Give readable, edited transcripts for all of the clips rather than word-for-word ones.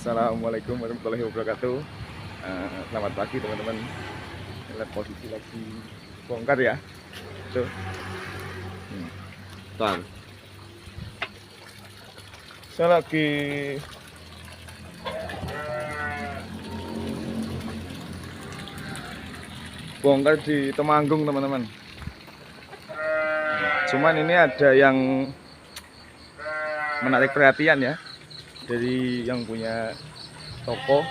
Assalamualaikum warahmatullahi wabarakatuh. Selamat pagi teman-teman. Lihat posisi lagi bongkar ya. Tuh. Bentar. Saya lagi bongkar di Temanggung teman-teman. Cuman ini ada yang menarik perhatian ya. Dari yang punya toko.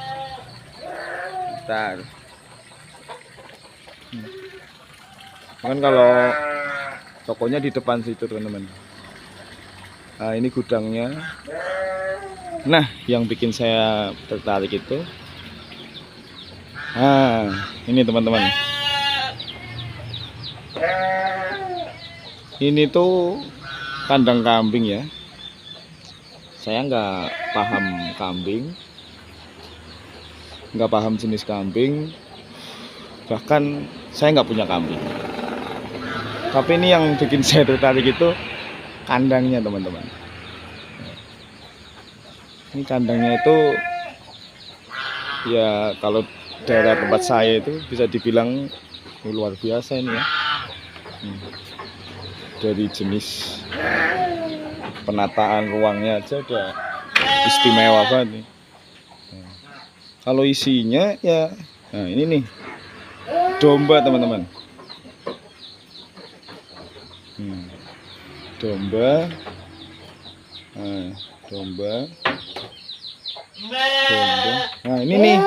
Bentar. Kan kalau tokonya di depan situ teman-teman. Nah, ini gudangnya. Nah, yang bikin saya tertarik itu, ini teman-teman. Ini tuh kandang kambing ya. Saya nggak paham kambing, nggak paham jenis kambing, bahkan saya nggak punya kambing. Tapi ini yang bikin saya tertarik itu kandangnya teman-teman. Ini kandangnya itu ya kalau daerah tempat saya itu bisa dibilang luar biasa ini ya. Dari jenis penataan ruangnya aja udah istimewa banget nih. Kalau isinya ya, nah ini nih domba teman-teman. Domba, domba. Nah ini nih,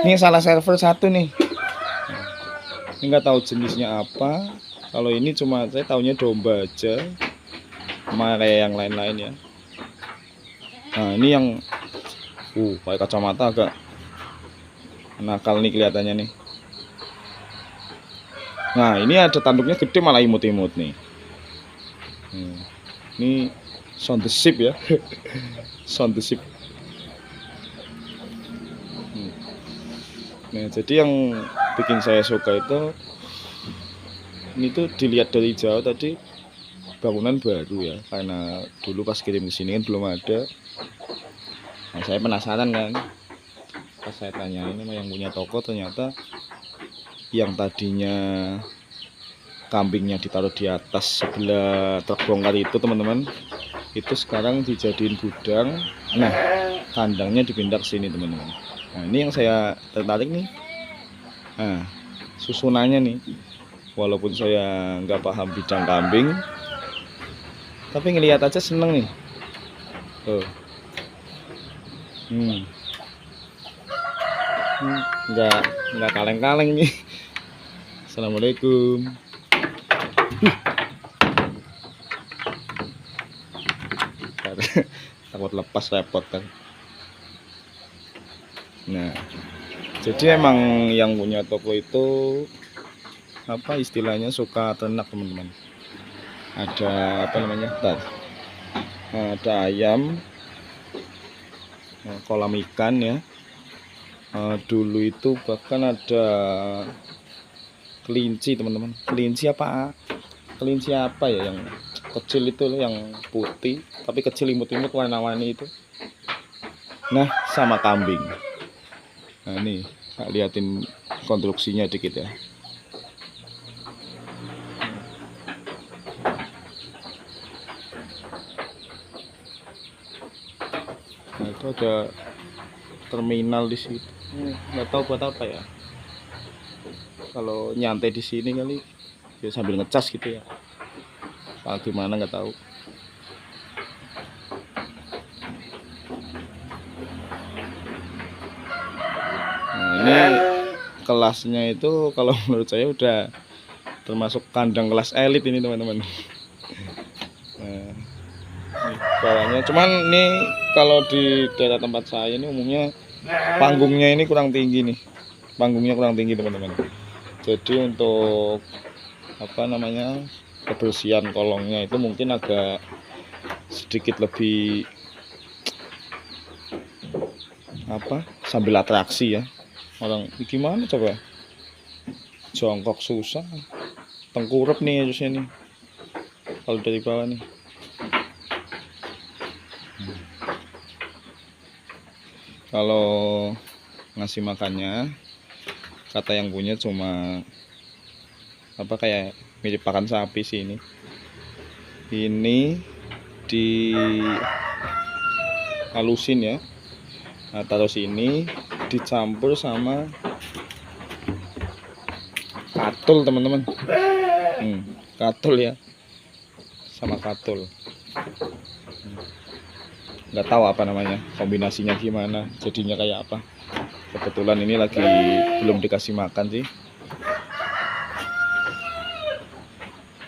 ini salah server satu nih. Ini nggak tahu jenisnya apa. Kalau ini cuma saya taunya domba aja, sama kayak yang lain-lain ya. Nah ini yang, pakai kacamata agak nakal nih kelihatannya nih. Nah ini ada tanduknya gede malah imut-imut nih. Ini sound the sheep ya. Sound the sheep. Nah jadi yang bikin saya suka itu, ini tuh dilihat dari jauh tadi bangunan baru ya, karena dulu pas kirim ke sini kan belum ada. Nah saya penasaran kan, pas saya tanyain sama yang punya toko, ternyata yang tadinya kambingnya ditaruh di atas sebelah terbongkar itu teman-teman, itu sekarang dijadiin gudang. Nah kandangnya dipindah ke sini teman-teman. Nah ini yang saya tertarik nih, nah susunannya nih. Walaupun saya nggak paham bidang kambing, tapi ngelihat aja seneng nih. Nggak kaleng-kaleng nih. Assalamualaikum. Takut lepas repot kan. Nah, jadi emang yang punya toko itu apa istilahnya suka ternak teman-teman. Ada apa namanya? Ada ayam, kolam ikan ya. Dulu itu bahkan ada kelinci teman-teman. Kelinci apa ya yang kecil itu loh, yang putih tapi kecil imut-imut warna-warni itu. Nah sama kambing. Nah ini liatin konstruksinya dikit ya. Nah itu ada terminal di situ. Nggak tahu buat apa ya. Kalau nyantai di sini kali ya sambil ngecas gitu ya. Gimana nggak tahu. Nah ini kelasnya itu kalau menurut saya udah termasuk kandang kelas elit ini teman-teman. Nah, bawahnya cuman nih kalau di daerah tempat saya ini umumnya panggungnya ini kurang tinggi nih. Panggungnya kurang tinggi teman-teman. Jadi untuk apa namanya, kebersihan kolongnya itu mungkin agak sedikit lebih apa, sambil atraksi ya. Orang gimana coba, jongkok susah, tengkurap nih harusnya nih kalau dari bawah nih. Kalau ngasih makannya, kata yang punya cuma apa, kayak mirip pakan sapi sih ini. Ini dihalusin ya. Nah, taruh sini dicampur sama katul teman-teman. Katul ya, sama katul. Nggak tahu apa namanya, kombinasinya gimana, jadinya kayak apa. Kebetulan ini lagi belum dikasih makan sih.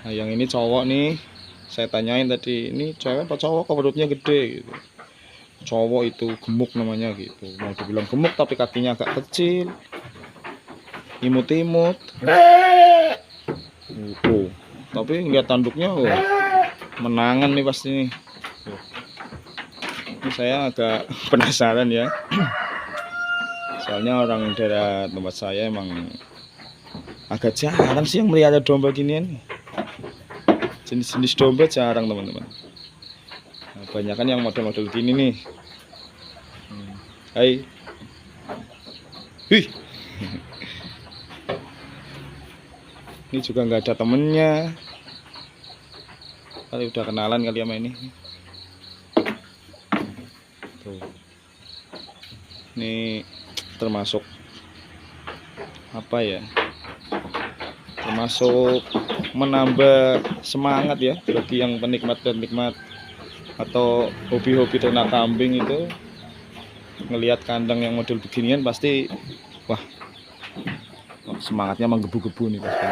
Nah, yang ini cowok nih, saya tanyain tadi, ini cewek apa cowok kok perutnya gede gitu. Cowok itu gemuk namanya gitu. Mau dibilang gemuk tapi kakinya agak kecil, imut-imut gitu. Tapi ngeliat tanduknya, menangan nih pasti nih. Ini saya agak penasaran ya. Soalnya orang daerah tempat saya emang agak jarang sih yang melihara domba ginian. Jenis-jenis domba jarang teman-teman. Nah, banyak kan yang model-model gini nih. Hai. Wih. Ini juga nggak ada temennya. Kali udah kenalan kali sama ini. Tuh. Ini termasuk apa ya? Termasuk menambah semangat ya bagi yang penikmat atau hobi-hobi ternak kambing itu. Ngelihat kandang yang model beginian pasti wah, semangatnya menggebu-gebu nih pasti.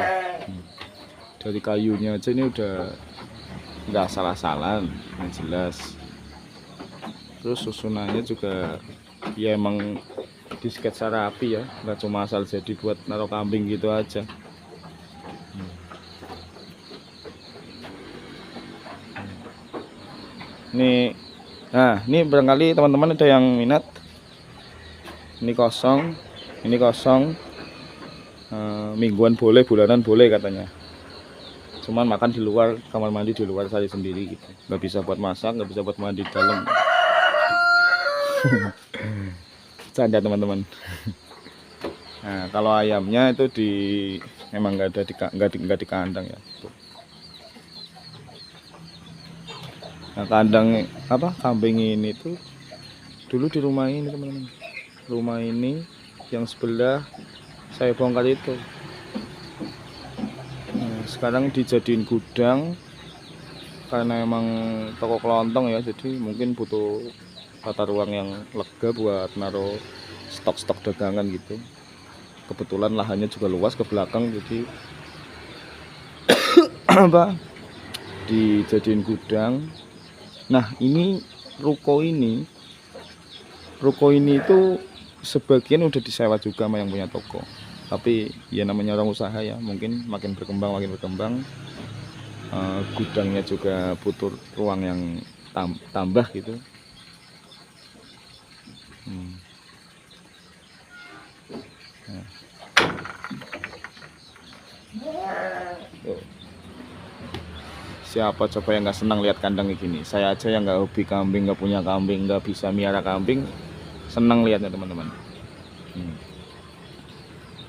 Dari kayunya aja ini udah nggak salah-salah, yang jelas. Terus susunannya juga ya emang di sketsa rapi ya, nggak cuma asal jadi buat naruh kambing gitu aja. Nih, nah ini barangkali teman-teman ada yang minat. Ini kosong, mingguan boleh, bulanan boleh katanya. Cuman makan di luar, kamar mandi di luar cari sendiri gitu. Nggak bisa buat masak, nggak bisa buat mandi di dalam. Canda teman-teman. Nah, kalau ayamnya itu memang nggak di kandang ya. Nah, kandang apa, kambing ini tuh dulu di rumah ini teman-teman. Rumah ini yang sebelah saya bongkar itu. Nah, sekarang dijadiin gudang karena emang toko kelontong ya, jadi mungkin butuh tata ruang yang lega buat naruh stok-stok dagangan gitu. Kebetulan lahannya juga luas ke belakang, jadi apa, dijadiin gudang. Nah, ini ruko ini itu sebagian udah disewa juga sama yang punya toko. Tapi ya namanya orang usaha ya, mungkin makin berkembang gudangnya juga butuh ruang yang tambah gitu. Nah. Siapa coba yang nggak senang lihat kandang kayak gini? Saya aja yang nggak hobi kambing, nggak punya kambing, nggak bisa miara kambing, senang lihatnya teman-teman.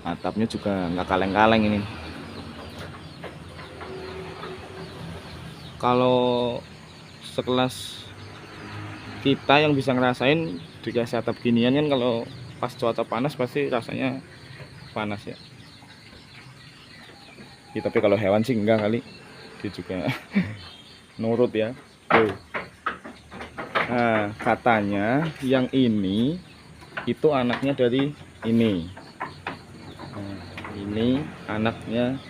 Atapnya juga nggak kaleng-kaleng ini. Kalau sekelas kita yang bisa ngerasain dikasih atap ginian kan, kalau pas cuaca panas pasti rasanya panas ya. Tapi kalau hewan sih enggak kali, dia juga nurut ya. Nah, katanya yang ini itu anaknya dari ini. Nah, ini anaknya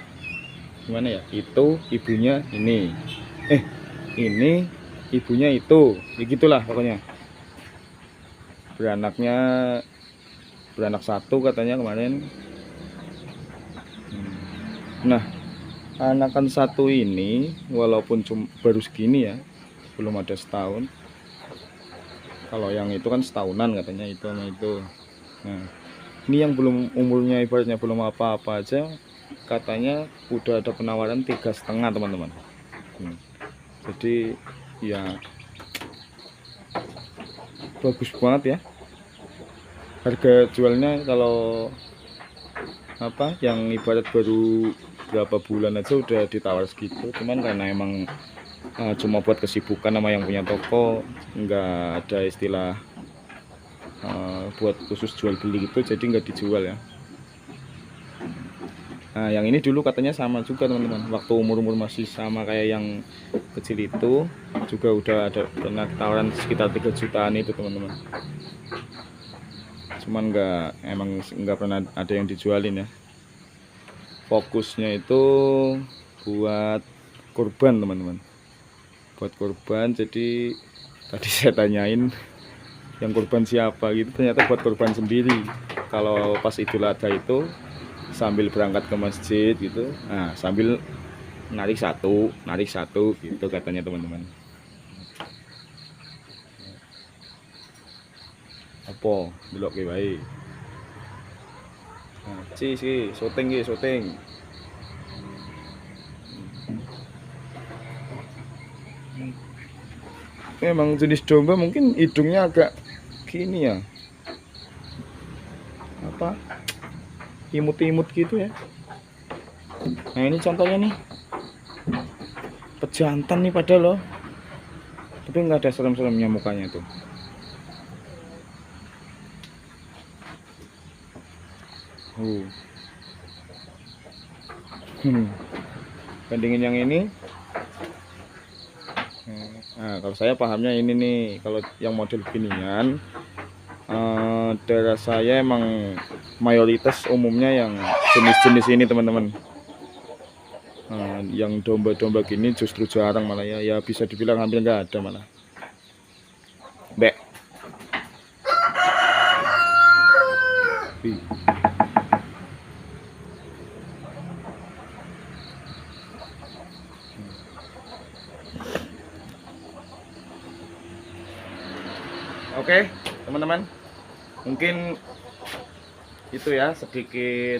gimana ya? Itu ibunya ini. Ini ibunya itu. Begitulah pokoknya. Beranak satu katanya kemarin. Nah, anakan satu ini walaupun baru segini ya, belum ada setahun. Kalau yang itu kan setahunan katanya, itu sama itu. Nah, ini yang belum umurnya, ibaratnya belum apa-apa aja, katanya udah ada penawaran 3,5 teman-teman. Jadi ya bagus banget ya. harga jualnya kalau apa yang ibarat baru berapa bulan aja udah ditawar segitu, cuman karena emang cuma buat kesibukan sama yang punya toko, nggak ada istilah buat khusus jual beli gitu, jadi nggak dijual ya. Nah yang ini dulu katanya sama juga teman-teman, waktu umur-umur masih sama kayak yang kecil itu juga udah ada pernah tawaran sekitar 3 jutaan itu teman-teman, cuman nggak pernah ada yang dijualin ya. Fokusnya itu buat kurban teman-teman, buat kurban. Jadi tadi saya tanyain yang kurban siapa gitu, ternyata buat kurban sendiri. Kalau pas Idul Adha itu sambil berangkat ke masjid gitu, nah sambil narik satu gitu katanya teman-teman. Apa delok ke wae. Nah, syuting. Memang jenis domba mungkin hidungnya agak gini ya, apa, imut-imut gitu ya. Nah ini contohnya nih, pejantan nih padahal loh, tapi nggak ada serem-seremnya mukanya tuh. Bandingin yang ini. Nah kalau saya pahamnya ini nih, kalau yang model beginian daerah saya emang mayoritas umumnya yang jenis-jenis ini teman-teman. Yang domba-domba gini justru jarang malah ya bisa dibilang hampir nggak ada malah. Bek. Oke teman-teman, mungkin itu ya sedikit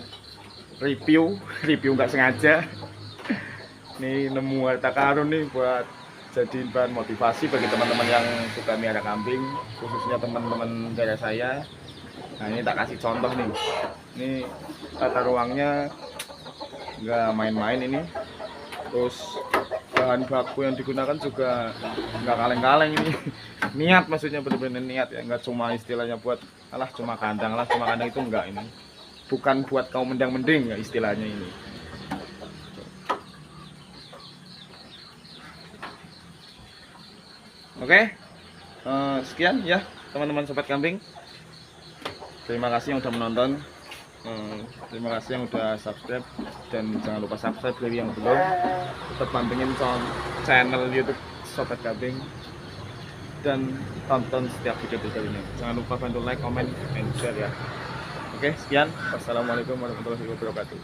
review nggak sengaja. Nih nemu harta karun nih buat jadiin bahan motivasi bagi teman-teman yang suka miara kambing, khususnya teman-teman daerah saya. Nah ini tak kasih contoh nih, ini tata ruangnya nggak main-main ini. Terus bahan baku yang digunakan juga nggak kaleng-kaleng ini. Niat, maksudnya benar-benar niat ya, nggak cuma istilahnya buat cuma kandang itu enggak, ini bukan buat kaum mendang-mending ya istilahnya ini. Oke, sekian ya teman-teman sobat kambing, terima kasih yang udah menonton, terima kasih yang udah subscribe, dan jangan lupa subscribe bagi yang belum, tetap pantengin channel YouTube sobat kambing dan tonton setiap video ini. Jangan lupa bantu like, comment, and share ya. Oke, sekian. Wassalamualaikum warahmatullahi wabarakatuh.